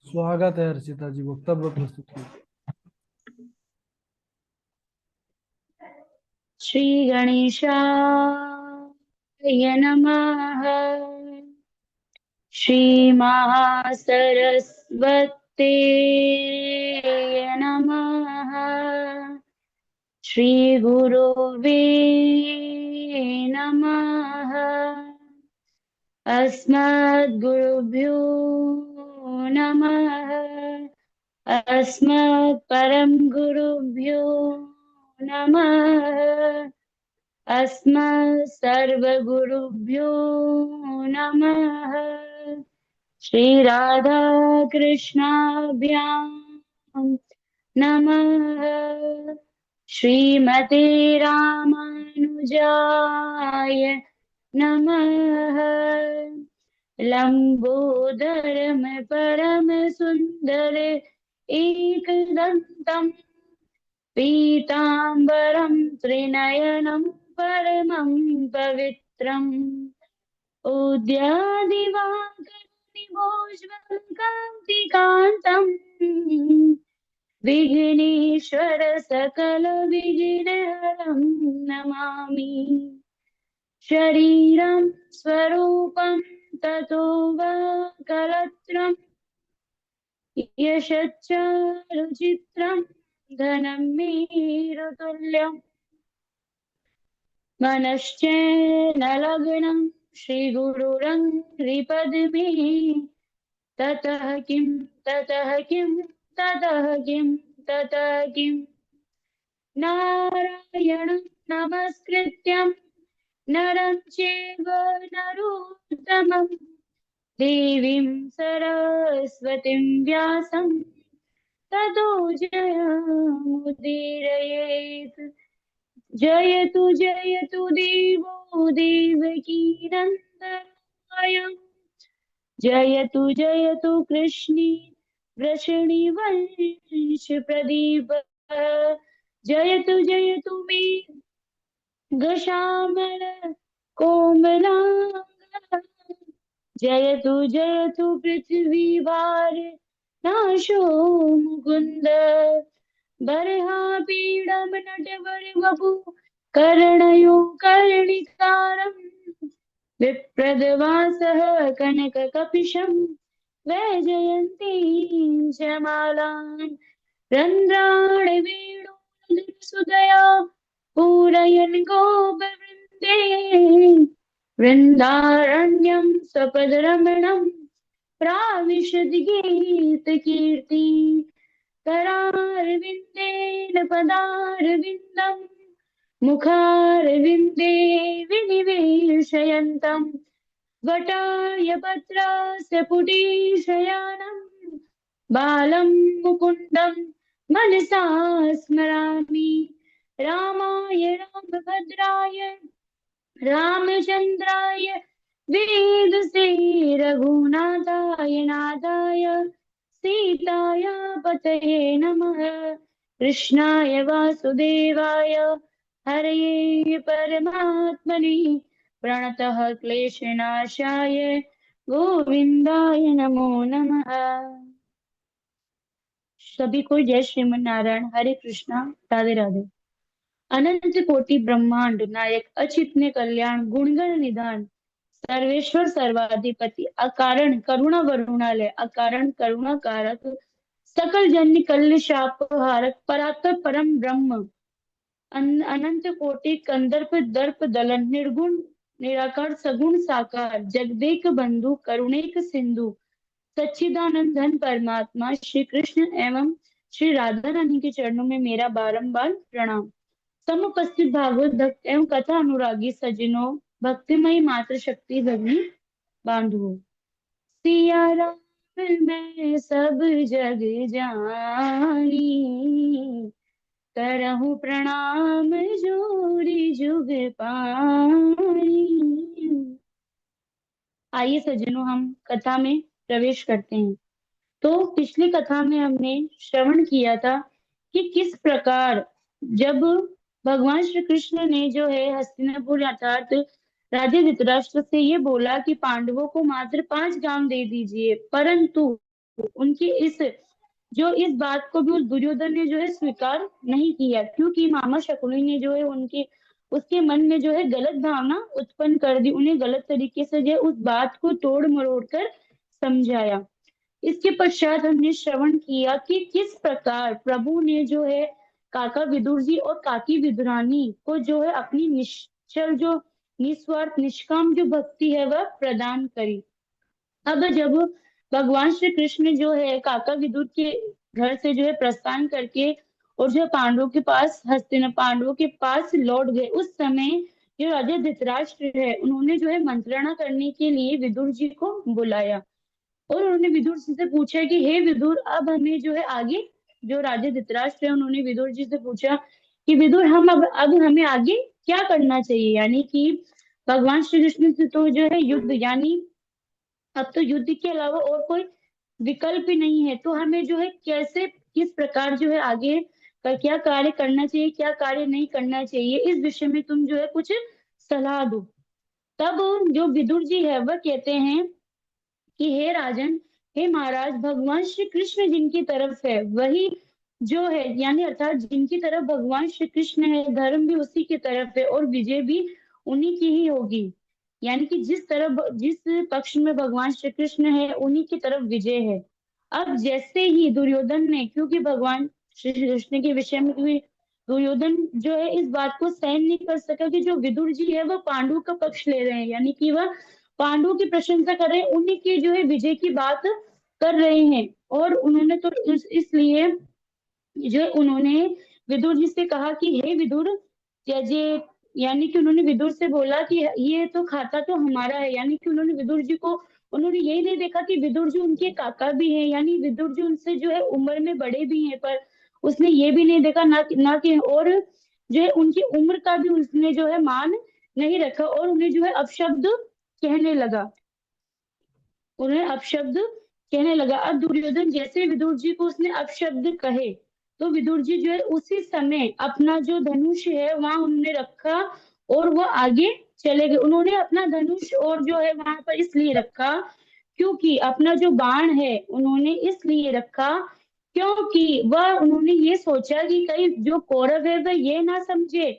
स्वागत है हर्षिता जी, वक्तव्य प्रस्तुत कीजिए। श्री गणेशाय नमः। श्री महासरस्वते नमः। श्री गुरुवे नमः। अस्मद्गुरुभ्यो नमः। अस्मत्परम गुरुभ्यो नमः। अस्मत् सर्वगुरुभ्यो नमः। श्री राधा कृष्णाभ्यां नमः। श्रीमते रामानुजाय नमः। लंबोदरम परम सुंदर एकदंतम पीताम्बरं त्रिनयनं परमं पवित्रम्। उद्यादिवाकरुणिभोज्वलं कान्तिकान्तम् विघ्नेश्वर सकलविघ्नहरं नमामि। शरीरं स्वरूपं ततो वा कलत्रम् यशच्च रुचित्रं धनं मेरुतुल्यम्। मनश्चेन्न श्रीगुरुरङ्घ्रिपद्मे ततः किं ततः किं ततः किं ततः किं नारायणं नमस्कृत्यं नरं चैव नरोत्तमं देवीं सरस्वतीं व्यासं ततो जयमुदीरयेत्। जयतु देवो देवकी नन्दनाय। जयतु कृष्णे वृषणि वंश प्रदीप। जयतु मे घशामर कोमलांग। जयतु पृथ्वी भार नाशो मुकुंद। बर्हापीडं नटवरवपु कर्णयो कर्णिकारम्। विप्रदवासः कनककपिशं वैजयन्तीं च मालां। रन्ध्राणवेणुधरसुधया पूरयन् गोपवृन्दे। वृन्दारण्यं स्वपदरमणं प्राविशद्गीतकीर्ति। करारविन्देन पदारविन्दम् मुखारविन्दे विनिवेशयन्तम्। वटाय पत्रास्य पुटीशयानम् बालं मुकुन्दं मनसा स्मरामि। रामाय रामभद्राय रामचन्द्राय वेदसे रघुनाथाय नाथाय सीताय पतये नमः। कृष्णाय वासुदेवाय हरये परमात्मने प्रणतः क्लेशनाशाय गोविन्दाय नमो नमः। सभी को जय श्रीमन नारायण। हरे कृष्णा। राधे राधे। अनंत कोटि ब्रह्मांड नायक अचित्य कल्याण गुणगण निधान सर्वेश्वर सर्वाधिपति अकारण करुणा वरुणालय अकारण करुणा कारक सकल जन्य कल्य शाप हारक परात्पर परम ब्रह्म अनंत कोटि कंदर्प दर्प दलन निर्गुण निराकार सगुण साकार जगदेक बंधु करुणेक सिंधु सच्चिदानंद घन परमात्मा श्री कृष्ण एवं श्री राधा रानी के चरणों में मेरा बारंबार प्रणाम। समुपस्थित भागवत भक्त एवं कथा अनुरागी सज्जनों, भक्तिमयी मातृ शक्ति भगनी बांधुओं, सिया राम मैं सब जग जानी करहूं प्रणाम जोरी जुग पानी। आइए सज्जनों, हम कथा में प्रवेश करते हैं। तो पिछली कथा में हमने श्रवण किया था कि किस प्रकार जब भगवान श्री कृष्ण ने जो है हस्तिनापुर अर्थात राजा धृतराष्ट्र से ये बोला कि पांडवों को मात्र 5 गांव दे दीजिए, परंतु उनकी इस बात को भी उस दुर्योधन ने जो है स्वीकार नहीं किया, क्योंकि मामा शकुनी ने जो है उसके मन में जो है गलत भावना उत्पन्न कर दी, उन्हें गलत तरीके से जो है उस बात को तोड़ मरोड़ कर समझाया। इसके पश्चात हमने श्रवण किया कि किस प्रकार प्रभु ने जो है काका विदुर जी और काकी विदुरानी को जो है अपनी निश्चल जो निस्वार्थ निष्काम जो भक्ति है वह प्रदान करी। अब जब भगवान श्री कृष्ण जो है काका विदुर के घर से जो है प्रस्थान करके और जो है पांडवों के पास लौट गए, उस समय जो राजा धृतराष्ट्र है उन्होंने जो है मंत्रणा करने के लिए विदुर जी को बुलाया और उन्होंने विदुर जी से पूछा कि हे विदुर, अब हमें जो है आगे, जो राजा धृतराष्ट्र है उन्होंने विदुर जी से पूछा कि विदुर, हम अब हमें आगे क्या करना चाहिए, यानी कि भगवान श्री कृष्ण से तो जो है युद्ध, यानी अब तो युद्ध के अलावा और कोई विकल्प ही नहीं है, तो हमें जो है कैसे किस प्रकार जो है आगे का क्या कार्य करना चाहिए, क्या कार्य नहीं करना चाहिए, इस विषय में तुम जो है कुछ सलाह दो। तब जो विदुर जी है वह कहते हैं कि हे राजन, हे महाराज, भगवान श्री कृष्ण जिनकी तरफ है वही जो है, यानी अर्थात जिनकी तरफ भगवान श्री कृष्ण है, धर्म भी उसी की तरफ है और विजय भी उन्हीं की ही होगी। यानी कि जिस पक्ष में भगवान श्री कृष्ण है उन्हीं की तरफ विजय है। अब जैसे ही दुर्योधन ने, क्योंकि भगवान श्री कृष्ण के विषय में, क्योंकि दुर्योधन जो है इस बात को सहन नहीं कर सका कि जो विदुर जी है वह पांडु का पक्ष ले रहे हैं, यानी कि वह पांडवों की प्रशंसा कर रहे हैं, उन्हीं की जो है विजय की बात कर रहे हैं। और उन्होंने तो इसलिए जो है उन्होंने विदुर जी से कहा कि हे विदुर त्यजे, यानी कि उन्होंने विदुर से बोला कि ये तो खाता तो हमारा है, यानी कि उन्होंने विदुर जी को, उन्होंने यही नहीं देखा कि विदुर जी उनके काका भी हैं, यानी विदुर जी उनसे जो है उम्र में बड़े भी हैं, पर उसने ये भी नहीं देखा ना कि, और जो है उनकी उम्र का भी उसने जो है मान नहीं रखा और उन्हें जो है अपशब्द कहने लगा, उन्हें अपशब्द कहने लगा। अब दुर्योधन जैसे विदुर जी को उसने अपशब्द कहे, तो विदुर जी जो है उसी समय अपना जो धनुष है वहां उन्होंने रखा और वो आगे चले गए। उन्होंने अपना धनुष और जो है वहां पर इसलिए रखा क्योंकि अपना जो बाण है उन्होंने इसलिए रखा क्योंकि वह, उन्होंने ये सोचा कि कहीं जो कौरव है वह ये ना समझे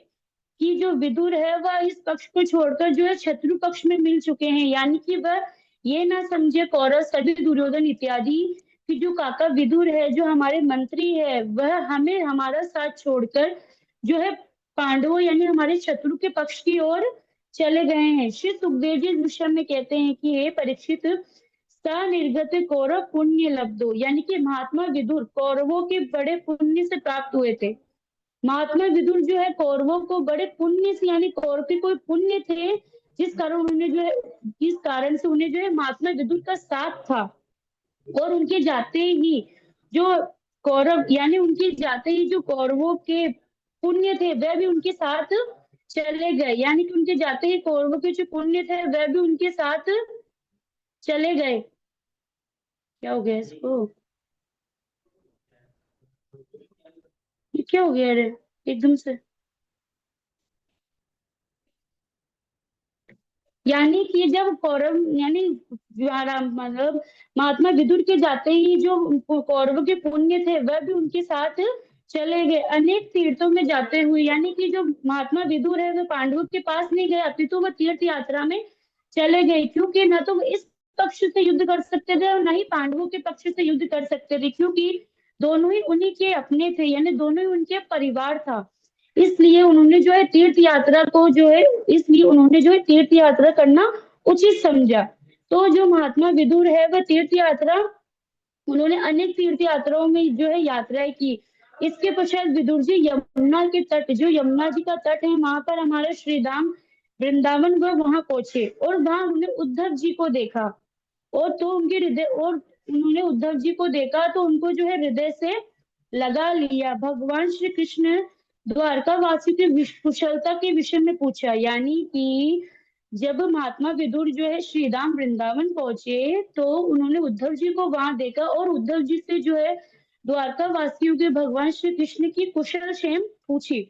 कि जो विदुर है वह इस पक्ष को छोड़कर जो है शत्रु पक्ष में मिल चुके हैं, यानी कि वह ये ना समझे कौरव सभी दुर्योधन इत्यादि कि जो काका विदुर है, जो हमारे मंत्री है, वह हमें हमारा साथ छोड़कर जो है पांडवों यानी हमारे शत्रु के पक्ष की ओर चले गए हैं। श्री सुखदेव जी इस विषय में कहते हैं कि हे परीक्षित, निर्गत कौरव पुण्य लब्धो, यानी कि महात्मा विदुर कौरवों के बड़े पुण्य से प्राप्त हुए थे। महात्मा विदुर जो है कौरवों को बड़े पुण्य से, यानी कौरव के कोई पुण्य थे जिस कारण से उन्हें जो है महात्मा विदुर का साथ था और उनके जाते ही जो कौरव, यानी उनके जाते ही जो कौरवों के पुण्य थे वह भी उनके साथ चले गए, यानी कि उनके जाते ही कौरवों के जो पुण्य थे वह भी उनके साथ चले गए। क्या हो गया इसको, ये क्या हो गया रे एकदम से, यानी कि जब कौरव, यानी मतलब महात्मा विदुर के जाते ही जो कौरवों के पुण्य थे वह भी उनके साथ चले गए अनेक तीर्थों में जाते हुए, यानी कि जो महात्मा विदुर है वो पांडवों के पास नहीं गए, अपितु वो तीर्थ यात्रा में चले गए, क्योंकि न तो वो इस पक्ष से युद्ध कर सकते थे और न ही पांडवों के पक्ष से युद्ध कर सकते थे, क्योंकि दोनों ही उन्हीं के अपने थे, यानी दोनों ही उनके परिवार था। इसलिए उन्होंने जो है तीर्थ यात्रा को जो है इसलिए उन्होंने जो है तीर्थ यात्रा करना उचित समझा। तो जो महात्मा विदुर है वह तीर्थ यात्रा, उन्होंने अनेक तीर्थ यात्राओं में जो है यात्राएं की। इसके पश्चात विदुर जी यमुना के तट, जो यमुना जी का तट है वहां पर हमारे श्री धाम वृंदावन, वह वहां पहुंचे और वहां उन्होंने उद्धव जी को देखा और तो उनके हृदय, और उन्होंने उद्धव जी को देखा तो उनको जो है हृदय से लगा लिया। भगवान श्री कृष्ण द्वारका वासी की कुशलता के विषय में पूछा, यानी कि जब महात्मा विदुर जो है श्रीधाम वृंदावन पहुंचे तो उन्होंने उद्धव जी को वहां देखा और उद्धव जी से जो है द्वारका वासियों के भगवान श्री कृष्ण की कुशल क्षेम पूछी।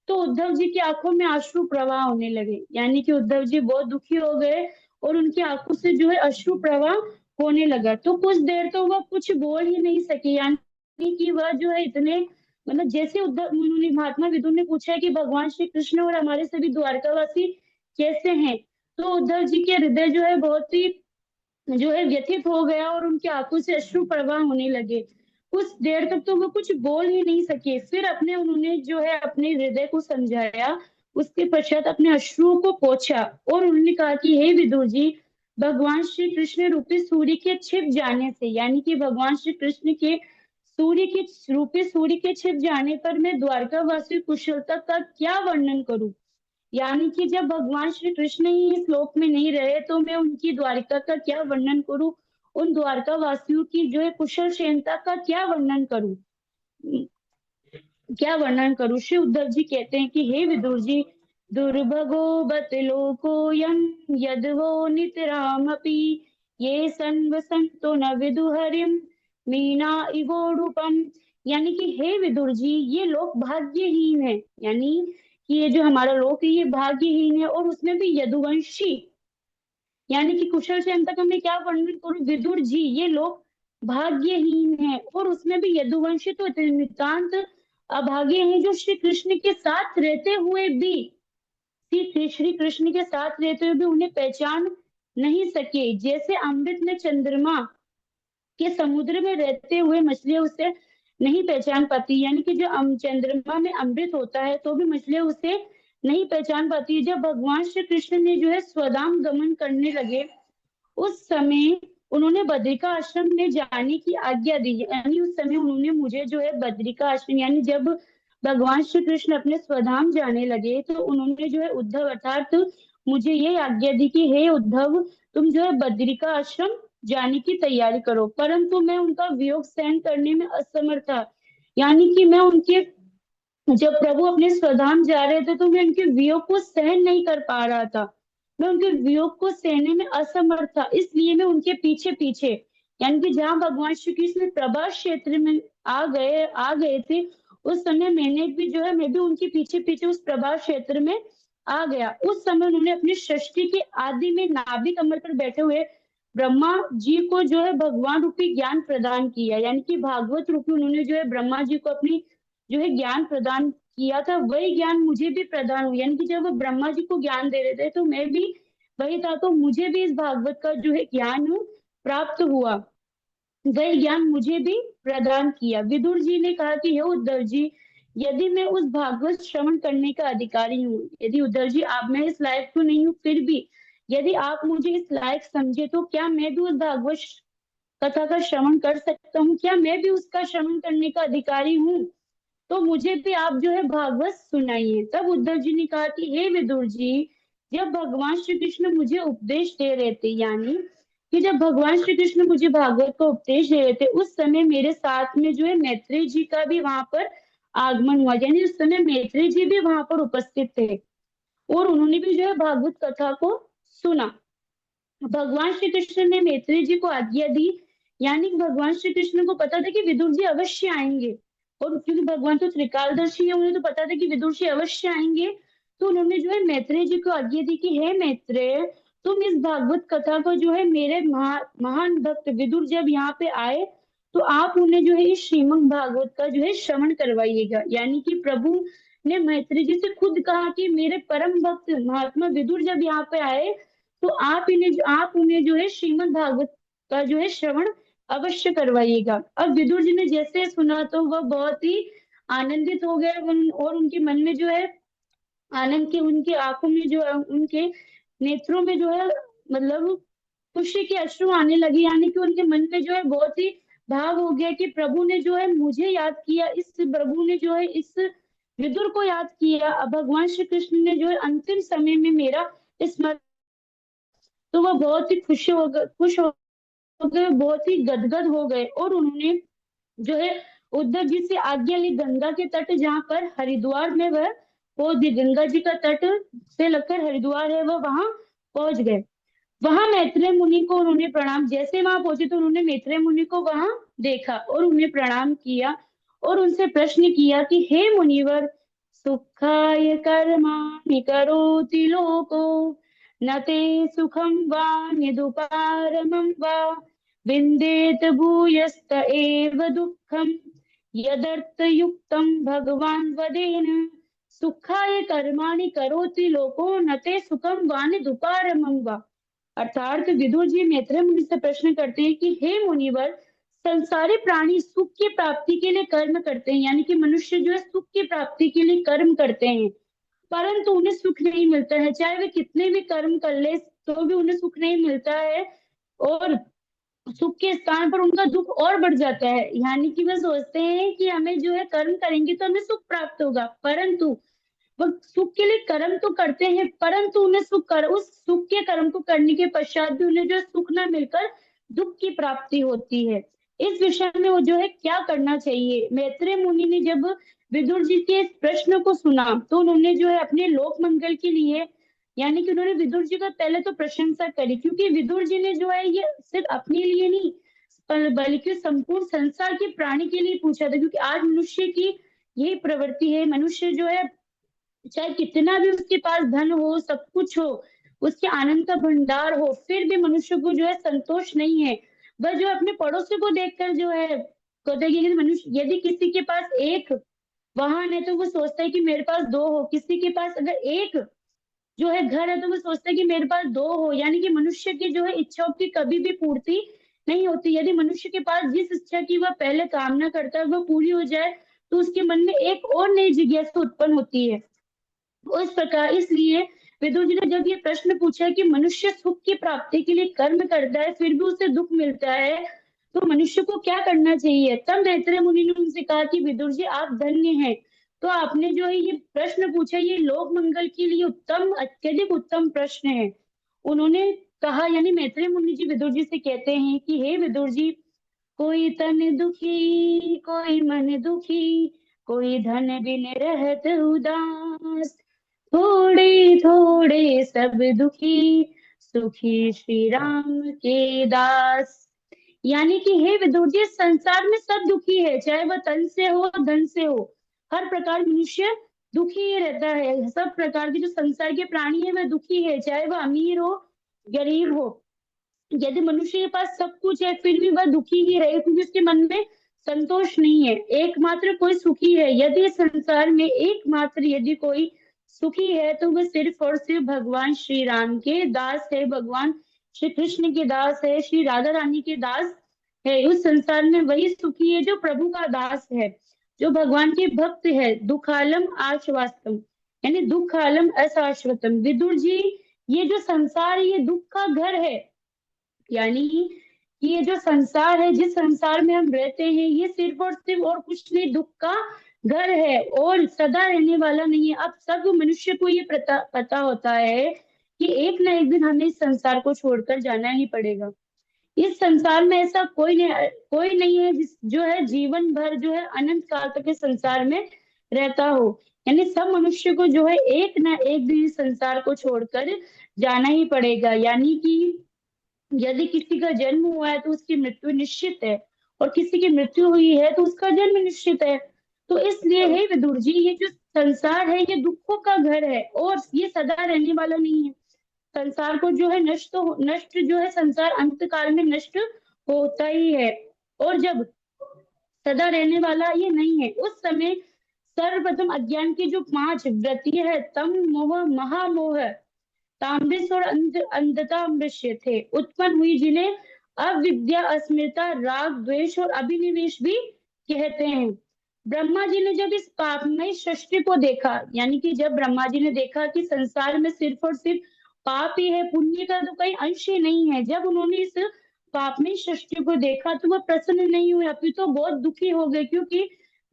तो उद्धव जी की आंखों में अश्रु प्रवाह होने लगे, यानी कि उद्धव जी बहुत दुखी हो गए और उनकी आंखों से जो है अश्रु प्रवाह होने लगा। तो कुछ देर तो वह कुछ बोल ही नहीं सकी, यानी कि वह जो है इतने, मतलब जैसे उद्धव उन्होंने, महात्मा विदुर ने पूछा है कि भगवान श्री कृष्ण और हमारे सभी द्वारकावासी कैसे हैं, तो उद्धव जी के हृदय जो है बहुत ही जो है व्यथित हो गया और उनकी आंखों से अश्रु प्रवाह होने लगे। कुछ देर तक तो वो कुछ बोल ही नहीं सके। फिर अपने उन्होंने जो है अपने हृदय को समझाया, उसके पश्चात अपने अश्रुओं को पोंछा और उन्होंने कहा कि हे विदुर जी, भगवान श्री कृष्ण रूपी सूर्य के छिप जाने से, यानी कि भगवान श्री कृष्ण के सूर्य के रूपी सूर्य के छिप जाने पर मैं द्वारकावासी कुशलता का क्या वर्णन करूं। यानी कि जब भगवान श्री कृष्ण ही इस लोक में नहीं रहे तो मैं उनकी द्वारिका का क्या वर्णन करूं, उन द्वारका वासियों की जो है कुशल क्षेमता का क्या वर्णन करूं, क्या वर्णन करूं। श्री उद्धव जी कहते हैं कि हे विदुर जी, दुर्भगो बत लोकोयम यदवो नितरामपि ये संतो न विदुहरिम मीना इवोडुपम। यानी कि हे विदुर जी, ये लोक भाग्यहीन है, यानी कि ये जो हमारा लोक है ये भाग्यहीन है, और उसमें भी यदुवंशी, यानी कि कुशल क्षेमता का मैं क्या वर्णन करूं विदुर जी, ये लोग भाग्यहीन है, और उसमें भी यदुवंशी तो इतने नितांत अभागे हैं जो श्री कृष्ण के साथ रहते हुए भी, श्री कृष्ण के साथ रहते हुए भी उन्हें पहचान नहीं सके। जैसे अमृत में चंद्रमा के समुद्र में रहते हुए मछलियां उसे नहीं पहचान पाती, यानी कि जो चंद्रमा में अमृत होता है तो भी मछलियां उसे नहीं पहचान पाती। जब भगवान श्री कृष्ण ने जो है स्वधाम गमन करने लगे, उस समय उन्होंने बद्रिका आश्रम में जाने की आज्ञा दी, यानी उस समय उन्होंने मुझे जो है बद्रिका आश्रम, यानी जब भगवान श्री कृष्ण अपने स्वधाम जाने लगे तो उन्होंने जो है उद्धव अर्थात मुझे ये आज्ञा दी कि हे उद्धव, तुम जो है बद्रिका आश्रम जाने की तैयारी करो। परंतु मैं उनका वियोग सहन करने में असमर्थ था, यानी कि मैं उनके, जब प्रभु अपने स्वधाम जा रहे थे तो मैं उनके वियोग को सहन नहीं कर पा रहा था, मैं उनके वियोग को सहने में असमर्थ था, इसलिए मैं उनके पीछे पीछे, यानी कि जहां भगवान श्री कृष्ण प्रभास क्षेत्र में आ गए थे, उस समय मैंने भी जो है मैं भी उनके पीछे पीछे उस प्रभास क्षेत्र में आ गया। उस समय उन्होंने अपनी सृष्टि के आदि में नाभि कमल पर बैठे हुए ब्रह्मा जी को जो है भगवान रूपी ज्ञान प्रदान किया, यानी कि भागवत रूपी उन्होंने जो है ब्रह्मा जी को अपनी जो है ज्ञान प्रदान किया था, वही ज्ञान मुझे भी प्रदान हुआ, यानी कि जब वो ब्रह्मा जी को ज्ञान दे रहे थे तो मैं भी वही था, तो मुझे भी इस भागवत का जो है ज्ञान प्राप्त हुआ, वही ज्ञान मुझे भी प्रदान किया। विदुर जी ने कहा कि हे उद्धव जी, यदि मैं उस भागवत श्रवण करने का अधिकारी हूँ, यदि उद्धव जी आप, मैं इस लायक तो नहीं हूँ, फिर भी यदि आप मुझे इस लायक समझे तो क्या मैं भी उस भागवत कथा का श्रवण कर सकता हूँ, क्या मैं भी उसका श्रवण करने का अधिकारी हूँ, तो मुझे भी आप जो है भागवत सुनाइए। तब उद्धव जी ने कहा कि हे विदुर जी, जब भगवान श्री कृष्ण मुझे उपदेश दे रहे थे, यानी कि जब भगवान श्री कृष्ण मुझे भागवत का उपदेश दे रहे थे, उस समय मेरे साथ में जो है मैत्रेय जी का भी वहां पर आगमन हुआ, यानी उस समय मैत्रेय जी भी वहां पर उपस्थित थे और उन्होंने भी जो है भागवत कथा को सुना। भगवान श्री कृष्ण ने मैत्रेय जी को आज्ञा दी, यानी कि भगवान श्री कृष्ण को पता था कि विदुर जी अवश्य आएंगे, और क्योंकि भगवान तो त्रिकालदर्शी है, उन्हें तो पता था कि विदुर जी अवश्य आएंगे, तो उन्होंने जो है मैत्रेय जी को आज्ञा दी कि हे मैत्रेय, तुम इस भागवत कथा को जो है मेरे महान भक्त विदुर जब यहाँ पे आए तो आप उन्हें जो है इस श्रीमद् भागवत का जो है श्रवण करवाइएगा। यानी कि प्रभु ने मैत्रेय जी से खुद कहा कि मेरे परम भक्त महात्मा विदुर जब यहाँ पे आए तो आप उन्हें जो है श्रीमद् भागवत का जो है श्रवण अवश्य करवाइएगा। अब विदुर जी ने जैसे सुना तो वह बहुत ही आनंदित हो गए, और उनके मन में जो है आनंद की, उनकी आंखों में जो है, उनके नेत्रों में जो है, मतलब खुशी के अश्रु आने लगे, यानी कि उनके मन में जो है बहुत ही भाव हो गया कि प्रभु ने जो है मुझे याद किया, इस प्रभु ने जो है इस विदुर को याद किया, अब भगवान श्री कृष्ण ने जो है अंतिम समय में मेरा स्मरण, तो वह बहुत ही खुश हो गए, बहुत ही गदगद हो गए, और उन्होंने जो है उद्धव जी से आज्ञा ली, गंगा के तट जहाँ पर हरिद्वार में वह पहुंच गए, गंगा जी का तट से लगकर हरिद्वार है वह वहां पहुंच गए। वहां मैत्रेय मुनि को उन्होंने प्रणाम, जैसे वहां पहुंचे तो उन्होंने मैत्रेय मुनि को वहां देखा और उन्हें प्रणाम किया और उनसे प्रश्न किया कि हे मुनिवर, सुखाय कर्माणि करोति लोको न ते सुखम वा निदुपारमं वा विन्देत भूयस्त एव दुःखम यदर्थयुक्तं भगवान वदेन सुखाय कर्माणि करोति लोको न ते सुखम वानि दुपारमं वा। अर्थात विदुर जी मैत्रेय मुनि से प्रश्न करते हैं कि हे मुनिवर, संसारी प्राणी सुख की प्राप्ति के लिए कर्म करते हैं, यानी कि मनुष्य जो है सुख की प्राप्ति के लिए कर्म करते हैं, परंतु उन्हें सुख नहीं मिलता है। चाहे वे कितने भी कर्म कर ले तो भी उन्हें सुख नहीं मिलता है, और सुख के स्थान पर उनका दुख और बढ़ जाता है। यानी कि वे सोचते हैं कि हमें जो है कर्म करेंगे तो हमें सुख प्राप्त होगा, परंतु वो सुख के लिए कर्म तो करते हैं, परंतु उन्हें उस सुख के कर्म को करने के पश्चात भी उन्हें जो है सुख न मिलकर दुख की प्राप्ति होती है। इस विषय में वो जो है क्या करना चाहिए, मैत्रेय मुनि ने जब विदुर जी के इस प्रश्न को सुना तो उन्होंने जो है अपने लोक मंगल के लिए, यानी कि उन्होंने विदुर जी का पहले तो प्रशंसा करी, क्योंकि विदुर जी ने जो है ये सिर्फ अपने लिए नहीं बल्कि संपूर्ण संसार के प्राणी के लिए पूछा था। क्योंकि आज मनुष्य की यही प्रवृत्ति है, मनुष्य जो है चाहे कितना भी उसके पास धन हो, सब कुछ हो, उसके आनंद का भंडार हो, फिर भी मनुष्य को जो है संतोष नहीं है। वह जो अपने पड़ोसी को देखकर जो है कहते हैं कि मनुष्य यदि किसी के पास एक वाहन है तो वो सोचता है कि मेरे पास दो हो, किसी के पास अगर एक जो है घर है तो वो सोचता है कि मेरे पास दो हो। यानी कि मनुष्य की जो है इच्छाओं की कभी भी पूर्ति नहीं होती। यदि मनुष्य के पास जिस इच्छा की वह पहले कामना करता है वह पूरी हो जाए तो उसके मन में एक और नई जिज्ञासा उत्पन्न होती है। उस प्रकार इसलिए विदुर जी ने जब ये प्रश्न पूछा कि मनुष्य सुख की प्राप्ति के लिए कर्म करता है फिर भी उसे दुख मिलता है, तो मनुष्य को क्या करना चाहिए, तब मैत्रेय मुनि ने उनसे कहा कि विदुर जी आप धन्य हैं। तो आपने जो है ये प्रश्न पूछा ये लोक मंगल के लिए उत्तम अत्यधिक उत्तम प्रश्न है। उन्होंने कहा, यानी मैत्रेय मुनि जी विदुर जी से कहते हैं कि हे विदुर जी, कोई तन दुखी कोई मन दुखी, कोई धन बिन रहत उदास, थोड़े थोड़े सब दुखी, सुखी श्री राम के दास। यानी कि हे विदुर जी, संसार में सब दुखी है, चाहे वह तन से हो धन से हो, हर प्रकार मनुष्य दुखी ही रहता है। सब प्रकार के जो संसार के प्राणी है वह दुखी है, चाहे वह अमीर हो गरीब हो। यदि मनुष्य के पास सब कुछ है फिर भी वह दुखी ही रहे, क्योंकि उसके मन में संतोष नहीं है। एकमात्र कोई सुखी है, यदि संसार में एकमात्र यदि कोई सुखी है तो वह सिर्फ और सिर्फ भगवान श्री राम के दास है, भगवान श्री कृष्ण के दास है, श्री राधा रानी के दास है। उस संसार में वही सुखी है जो प्रभु का दास है, जो भगवान के भक्त है। दुखालम आश्वास्तम, यानी दुखालम अशाश्वतम। विदुर जी, ये जो संसार है ये दुख का घर है, यानी कि ये जो संसार है जिस संसार में हम रहते हैं ये सिर्फ और सिर्फ और कुछ नहीं दुख का घर है और सदा रहने वाला नहीं है। अब सब मनुष्य को ये पता होता है कि एक ना एक दिन हमें इस संसार को छोड़कर जाना ही पड़ेगा। इस संसार में ऐसा कोई नहीं है जिस जो है जीवन भर जो है अनंत काल तक इस संसार में रहता हो। यानी सब मनुष्य को जो है एक ना एक दिन इस संसार को छोड़कर जाना ही पड़ेगा। यानी कि यदि किसी का जन्म हुआ है तो उसकी मृत्यु निश्चित है, और किसी की मृत्यु हुई है तो उसका जन्म निश्चित है। तो इसलिए हे विदुर जी, ये जो संसार है ये दुखों का घर है और ये सदा रहने वाला नहीं है। संसार को जो है नष्ट जो है संसार अंत काल में नष्ट होता ही है, और जब सदा रहने वाला ये नहीं है उस समय सर्वप्रथम अज्ञान की जो 5 वृत्तियां है, तम मोह महामोह तामसिक और अंधता अमृष्य थे उत्पन्न हुई, जिन्हें अविद्या अस्मिता राग द्वेष और अभिनिवेश भी कहते हैं। ब्रह्मा जी ने जब इस पापमय सृष्टि को देखा, यानी कि जब ब्रह्मा जी ने देखा कि संसार में सिर्फ और सिर्फ पाप ही है, पुण्य का तो कहीं अंश ही नहीं है, जब उन्होंने इस पापमय सृष्टि को देखा तो वह प्रसन्न नहीं हुए, अभी तो बहुत दुखी हो गए। क्योंकि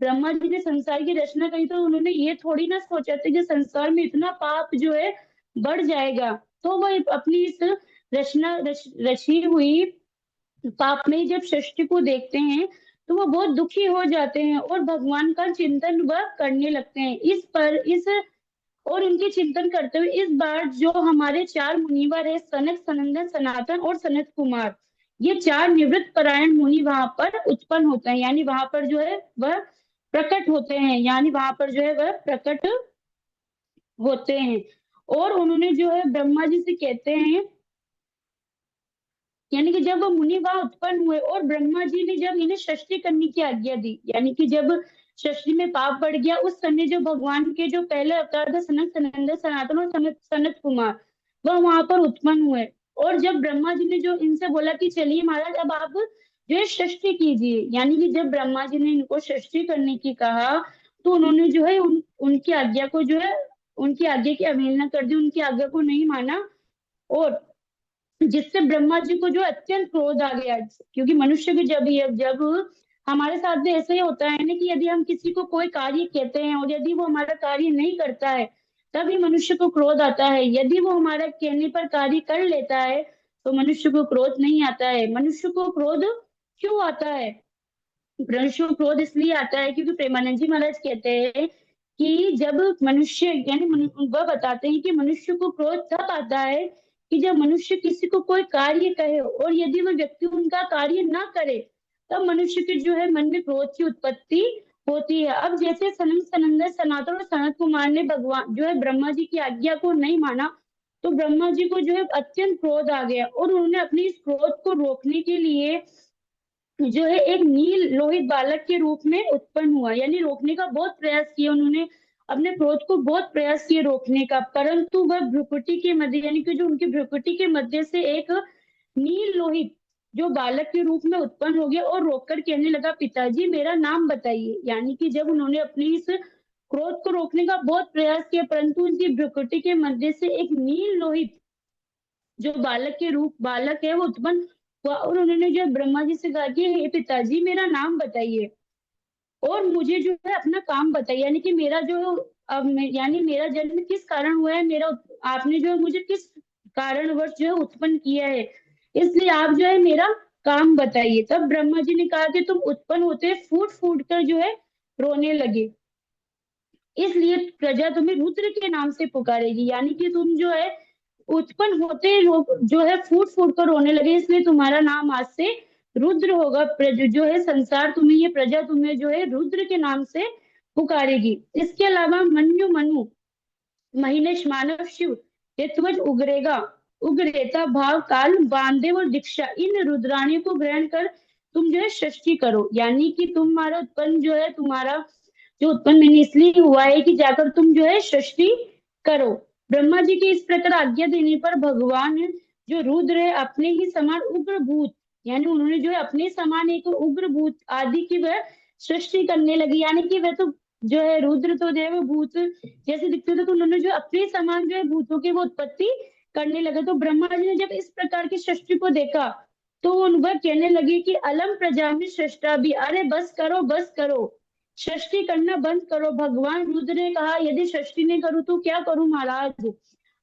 ब्रह्मा जी ने संसार की रचना करी तो उन्होंने ये थोड़ी ना सोचा था कि संसार में इतना पाप जो है बढ़ जाएगा। तो वह अपनी इस रची हुई पाप में जब सृष्टि को देखते हैं तो वो बहुत दुखी हो जाते हैं और भगवान का चिंतन वह करने लगते हैं। इस और उनके चिंतन करते हुए इस बार जो हमारे 4 मुनिवर है, सनक सनंदन सनातन और सनत कुमार, ये 4 निवृत्त परायण मुनि वहां पर उत्पन्न होते हैं, यानी वहां पर जो है वह प्रकट होते हैं, यानी वहां पर जो है वह प्रकट होते हैं। और उन्होंने जो है ब्रह्मा जी से कहते हैं यानी कि जब वो मुनि वहां उत्पन्न हुए और ब्रह्मा जी ने जब इन्हें सृष्टि करने की आज्ञा दी, यानी कि जब सृष्टि में पाप बढ़ गया, उस समय जो भगवान के जो पहले अवतार थे सनत सनंदन सनातन और सनत सनत कुमार, वह वहां पर उत्पन्न हुए। और जब ब्रह्मा जी ने जो इनसे बोला कि चलिए महाराज अब आप जो है सृष्टि कीजिए, यानी कि जब ब्रह्मा जी ने इनको सृष्टि करने की कहा, तो उन्होंने जो है उनकी आज्ञा को जो है उनकी आज्ञा की अवहेलना कर दी, उनकी आज्ञा को नहीं माना। और जिससे ब्रह्मा जी को जो अत्यंत क्रोध आ गया, क्योंकि मनुष्य की जब हमारे साथ भी ऐसा ही होता है ना, कि यदि हम किसी को कोई कार्य कहते हैं और यदि वो हमारा कार्य नहीं करता है, तभी मनुष्य को क्रोध आता है। यदि वो हमारा कहने पर कार्य कर लेता है तो मनुष्य को क्रोध नहीं आता है। मनुष्य को क्रोध क्यों आता है? मनुष्य को क्रोध इसलिए आता है क्योंकि प्रेमानंद जी महाराज कहते हैं कि जब मनुष्य यानी वह बताते हैं कि मनुष्य को क्रोध तब आता है कि जब मनुष्य किसी को कोई कार्य कहे और यदि वह व्यक्ति उनका कार्य ना करे, तब मनुष्य के जो है मन में क्रोध की उत्पत्ति होती है। अब जैसे सनंद सनंदन सनातन और सनत कुमार ने भगवान जो है ब्रह्मा जी की आज्ञा को नहीं माना, तो ब्रह्मा जी को जो है अत्यंत क्रोध आ गया और उन्होंने अपनी इस क्रोध को रोकने के लिए जो है एक नील लोहित बालक के रूप में उत्पन्न हुआ, यानी रोकने का बहुत प्रयास किया उन्होंने, अपने क्रोध को बहुत प्रयास किया रोकने का, परंतु वह भ्रुकुटी के मध्य यानी कि जो उनकी भ्रुकुटी के मध्य से एक नील लोहित जो बालक के रूप में उत्पन्न हो गया और रोककर कहने लगा, पिताजी मेरा नाम बताइए। यानी कि जब उन्होंने अपनी इस क्रोध को रोकने का बहुत प्रयास किया, परंतु उनकी भ्रुकुटी के मध्य से एक नील लोहित जो बालक के रूप बालक है वो उत्पन्न हुआ और उन्होंने जो ब्रह्मा जी से कहा कि हे पिताजी मेरा नाम बताइए और मुझे जो है अपना काम बताइए, यानी कि मेरा जो यानी मेरा जन्म किस कारण हुआ है, मेरा आपने जो है मुझे किस कारणवश जो है उत्पन्न किया है, इसलिए आप जो है मेरा काम बताइए। तब ब्रह्मा जी ने कहा कि तुम उत्पन्न होते फूट फूट कर जो है रोने लगे, इसलिए प्रजा तुम्हें रुद्र के नाम से पुकारेगी। यानी कि तुम जो है उत्पन्न होते लोग जो है फूट फूट कर रोने लगे, इसलिए तुम्हारा नाम आज से रुद्र होगा। जो है संसार तुम्हें ये प्रजा तुम्हें जो है रुद्र के नाम से पुकारेगी। इसके अलावा मन्यु मनु महीनेश मानव शिव ऋत्वज उग्रेगा उग्रेता भाव काल बांधे और दीक्षा, इन रुद्राणियों को ग्रहण कर तुम जो है सृष्टि करो। यानी कि तुम्हारा उत्पन्न जो है तुम्हारा जो उत्पन्न मैंने इसलिए हुआ है कि जाकर तुम जो है सृष्टि करो। ब्रह्मा जी की इस प्रकार आज्ञा देने पर भगवान जो रुद्र है अपने ही समान उग्र भूत, यानी उन्होंने जो है अपने समान एक उग्र भूत आदि की वह सृष्टि करने लगी। यानी कि वह तो जो है रुद्र तो जो है वो भूत जैसे दिखते थे, तो उन्होंने जो अपने समान जो है भूतों की वो उत्पत्ति करने लगे। तो ब्रह्मा जी ने जब इस प्रकार की सृष्टि को देखा तो वह कहने लगे कि अलम प्रजा में सृष्टा भी, अरे बस करो सृष्टि करना बंद करो। भगवान रुद्र ने कहा यदि सृष्टि नहीं करूं तो क्या करूं महाराज,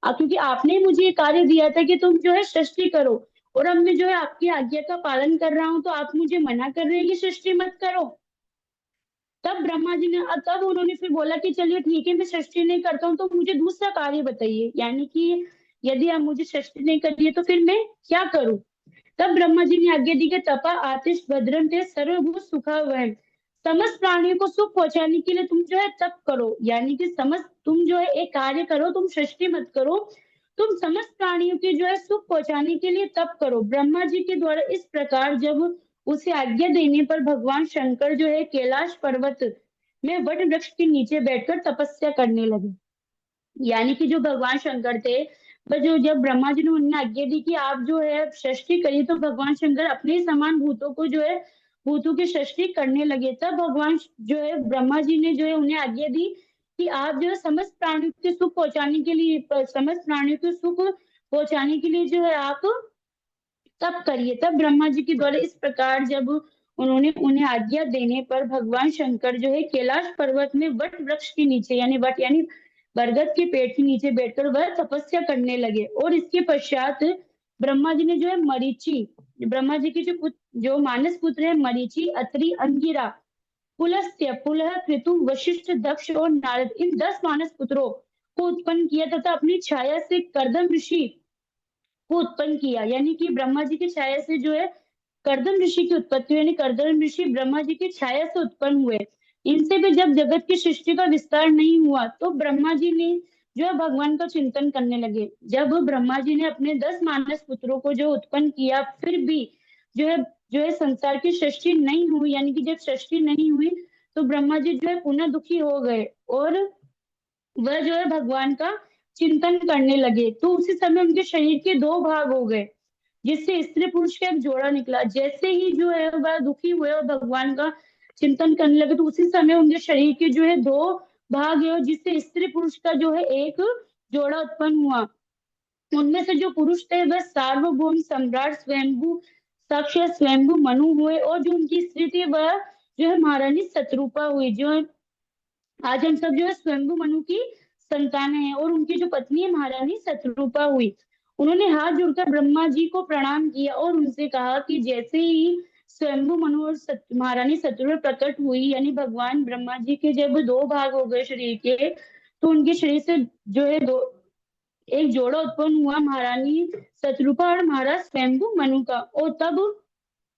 क्योंकि आपने मुझे ये कार्य दिया था कि तुम जो है सृष्टि करो और अब मैं जो है आपकी आज्ञा का पालन कर रहा हूं, तो आप मुझे मना कर रहे हैं कि सृष्टि मत करो। तब ब्रह्मा जी ने तब उन्होंने फिर बोला कि चलिए ठीक है मैं सृष्टि नहीं करता हूँ, तो मुझे दूसरा कार्य बताइए, यानी कि यदि आप मुझे सृष्टि नहीं करिए तो फिर मैं क्या करूं। तब ब्रह्मा जी ने आज्ञा दी कि तपा आतिश भद्रम थे सर्वभूत सुखा वह, समस्त प्राणियों को सुख पहुंचाने के लिए तुम जो है तप करो। यानी कि समस्त तुम जो है एक कार्य करो, तुम सृष्टि मत करो, तुम समस्त प्राणियों के जो है सुख पहुंचाने के लिए तप करो। ब्रह्मा जी के द्वारा इस प्रकार जब उसे आज्ञा देने पर भगवान शंकर जो है कैलाश पर्वत में वट वृक्ष के नीचे बैठकर तपस्या करने लगे। यानी कि जो भगवान शंकर थे, पर जो जब ब्रह्मा जी ने उन्हें आज्ञा दी कि आप जो है सृष्टि करिए, तो भगवान शंकर अपने ही समान भूतों को जो है भूतों की सृष्टि करने लगे। तब भगवान जो है ब्रह्मा जी ने जो है उन्हें आज्ञा दी कि आप जो है समस्त प्राणियों के सुख पहुंचाने के लिए समस्त प्राणियों के सुख पहुंचाने के लिए जो है आप तब करिए। तब ब्रह्मा जी के द्वारा इस प्रकार जब उन्होंने उन्हें आज्ञा देने पर भगवान शंकर जो है कैलाश पर्वत में वट वृक्ष के नीचे यानी वट यानी बरगद के पेड़ के नीचे बैठकर वह तपस्या करने लगे। और इसके पश्चात ब्रह्मा जी ने जो है मरीचि, ब्रह्मा जी के जो मानस पुत्र है मरीचि, अत्रि, अंगिरा, पुलस्त्य, पुलह, कृतु, वशिष्ठ, दक्ष और नारद, इन 10 मानस पुत्रों को उत्पन्न किया तथा अपनी छाया से कर्दम ऋषि को उत्पन्न किया। यानी कि ब्रह्मा जी की छाया से जो है कर्दम ऋषि की उत्पत्ति हुई, यानी कर्दम ऋषि ब्रह्मा जी की छाया से उत्पन्न हुए। इनसे भी जब जगत की सृष्टि का विस्तार नहीं हुआ तो ब्रह्मा जी ने जो है भगवान का चिंतन करने लगे। जब ब्रह्मा जी ने अपने 10 मानस पुत्रों को जो उत्पन्न किया, फिर भी जो है संसार की सृष्टि नहीं हुई, यानी कि जब सृष्टि नहीं हुई तो ब्रह्मा जी जो है पुनः दुखी हो गए और वह जो है भगवान का चिंतन करने लगे। तो उसी समय उनके शरीर के दो भाग हो गए, जिससे स्त्री पुरुष का एक जोड़ा निकला। जैसे ही जो है वह दुखी हुए और भगवान का चिंतन करने लगे, तो उसी समय उनके शरीर के जो है दो भाग है, जिससे स्त्री पुरुष का जो है एक जोड़ा उत्पन्न हुआ। उनमें से जो पुरुष थे वह सार्वभौम सम्राट स्वयंभू साक्षात स्वयंभू मनु हुए, और जो उनकी स्त्री थी वह जो है महारानी शत्रुपा हुई। जो आज हम सब जो है स्वयंभू मनु की संतानें हैं, और उनकी जो पत्नी है महारानी शत्रुपा हुई। उन्होंने हाथ जोड़कर ब्रह्मा जी को प्रणाम किया और उनसे कहा कि जैसे ही स्वयंभू मनु और महारानी शत्रुपा प्रकट हुई, यानी भगवान ब्रह्मा जी के जब दो भाग हो गए शरीर के, तो उनके शरीर से जो है दो एक जोड़ा उत्पन्न हुआ, महारानी शत्रुपा और महाराज स्वयंभू मनु का। और तब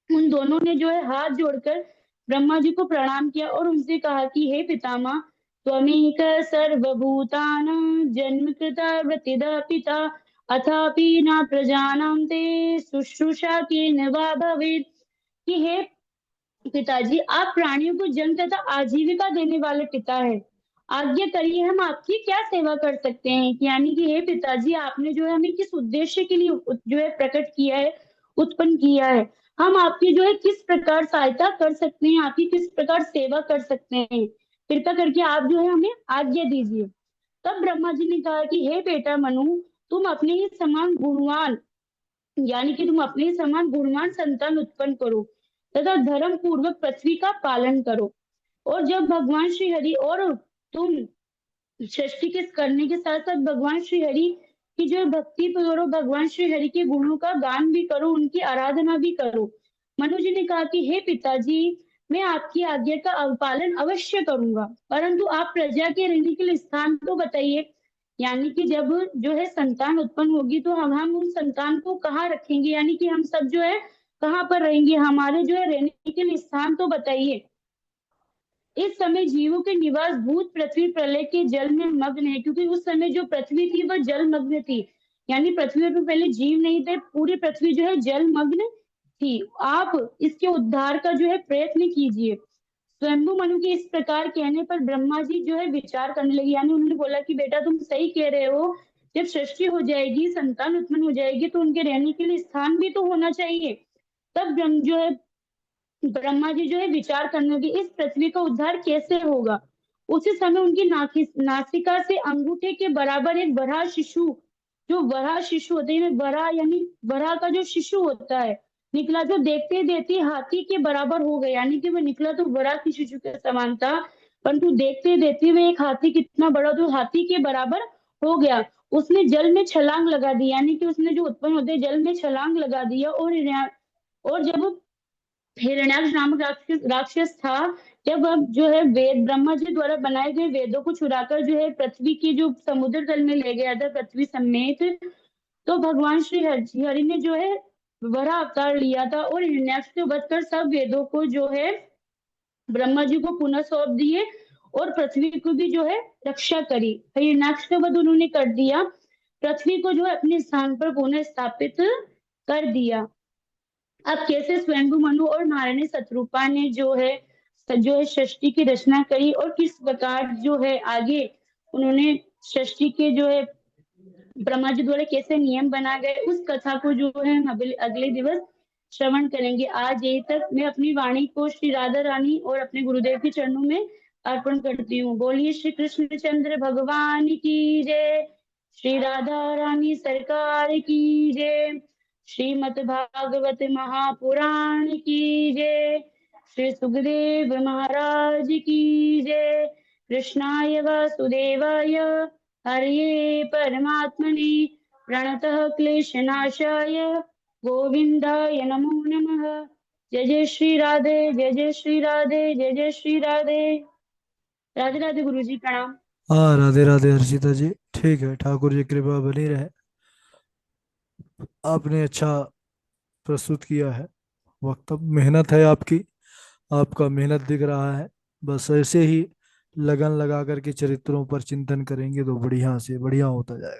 उन दोनों ने जो है हाथ जोड़कर ब्रह्मा जी को प्रणाम किया और उनसे कहा कि हे पितामह, त्वमेक सर्वभूतानां जन्म कृता वृत्तिदा पिता, अथापि न प्रजानां ते शुश्रूषा केन वा भवेत्। कि हे पिताजी, आप प्राणियों को जन्म तथा आजीविका देने वाले पिता है, आज्ञा करिए हम आपकी क्या सेवा कर सकते हैं। यानी कि हे पिताजी, आपने जो है हमें किस उद्देश्य के लिए जो है प्रकट किया है, उत्पन्न किया है, हम आपकी जो है किस प्रकार सहायता कर सकते हैं, आपकी किस प्रकार सेवा कर सकते हैं, कृपा करके आप जो है हमें आज्ञा दीजिए। तब ब्रह्मा जी ने कहा कि हे बेटा मनु, तुम अपने ही समान गुणवान, यानी कि तुम अपने ही समान गुणवान संतान उत्पन्न करो तथा धर्म पूर्वक पृथ्वी का पालन करो। और जब भगवान श्री हरि और तुम सृष्टि के करने के साथ साथ भगवान श्री हरि की जो भक्ति करो, भगवान श्री हरि के गुणों का गान भी करो, उनकी आराधना भी करो। मनु जी ने कहा कि हे पिताजी, मैं आपकी आज्ञा का पालन अवश्य करूंगा, परंतु आप प्रजा के रहने के लिए स्थान तो बताइए। यानी कि जब जो है संतान उत्पन्न होगी तो हम उन संतान को कहाँ रखेंगे, यानी कि हम सब जो है कहाँ पर रहेंगे, हमारे जो है रहने के लिए स्थान तो बताइए। इस समय जीवों के निवास भूत पृथ्वी प्रलय के जल में मग्न है, क्योंकि उस समय जो पृथ्वी थी वह जल मग्न थी, यानी पृथ्वी पर पहले जीव नहीं थे, पूरी पृथ्वी जो है जल मग्न थी। आप इसके उद्धार का जो है प्रयत्न कीजिए। स्वयंभू मनु के इस प्रकार कहने पर ब्रह्मा जी जो है विचार करने लगे, यानी उन्होंने बोला कि बेटा तुम सही कह रहे हो, जब सृष्टि हो जाएगी, संतान उत्पन्न हो जाएगी, तो उनके रहने के लिए स्थान भी तो होना चाहिए। तब ब्रह्म जो है ब्रह्मा जी जो है विचार करने लगे, इस पृथ्वी का उद्धार कैसे होगा। उसी समय उनकी नासिका से अंगूठे के बराबर एक वराह शिशु, जो वराह शिशु होते हैं, वराह यानी वराह का जो शिशु होता है, निकला, जो देखते देखते हाथी के बराबर हो गया। यानी कि वो निकला तो वराह की शिशु के समान था, परंतु देखते देखते हुए एक हाथी कितना बड़ा, तो हाथी के बराबर हो गया। उसने जल में छलांग लगा दी, यानी कि उसने जो उत्पन्न होते जल में छलांग लगा दिया। और जब हिरण्याक्ष नामक राक्षस था, जब अब जो है वेद ब्रह्मा जी द्वारा बनाए गए वेदों को चुराकर जो है पृथ्वी की जो समुद्र तल में ले गया था पृथ्वी समेत, तो भगवान श्री हरि ने जो है वराह अवतार लिया था और हिरण्याक्ष से वध कर सब वेदों को जो है ब्रह्मा जी को पुनः सौंप दिए और पृथ्वी को भी जो है रक्षा करी। हिरण्याक्ष का वध उन्होंने कर दिया, पृथ्वी को जो है अपने स्थान पर पुनः स्थापित कर दिया। अब कैसे स्वयंभू मनु और महारानी शत्रुपा ने जो है सृष्टि की रचना करी और किस प्रकार जो है आगे उन्होंने सृष्टि के जो है ब्रह्मा जी द्वारा कैसे नियम बना गए, उस कथा को जो है हम अगले दिवस श्रवण करेंगे। आज यही तक। मैं अपनी वाणी को श्री राधा रानी और अपने गुरुदेव के चरणों में अर्पण करती हूँ। बोलिए श्री कृष्णचंद्र भगवान की जय, श्री राधा रानी सरकार की जय, श्रीमद् भागवत महापुराण की जय, श्री सुखदेव महाराज की जय। कृष्णाय वासुदेवाय हरे परमात्मने प्रणतः क्लेशनाशाय गोविंदाय नमो नमः। जय जय श्री राधे, जय जय श्री राधे, जय जय श्री राधे। राधे राधे गुरु जी, प्रणाम। हाँ, राधे राधे हर्षिता जी। ठीक है, ठाकुर जी कृपा बनी रहे। आपने अच्छा प्रस्तुत किया है वक्तव्य। मेहनत है आपकी, आपका मेहनत दिख रहा है। बस ऐसे ही लगन लगा करके चरित्रों पर चिंतन करेंगे तो बढ़िया से बढ़िया होता जाएगा।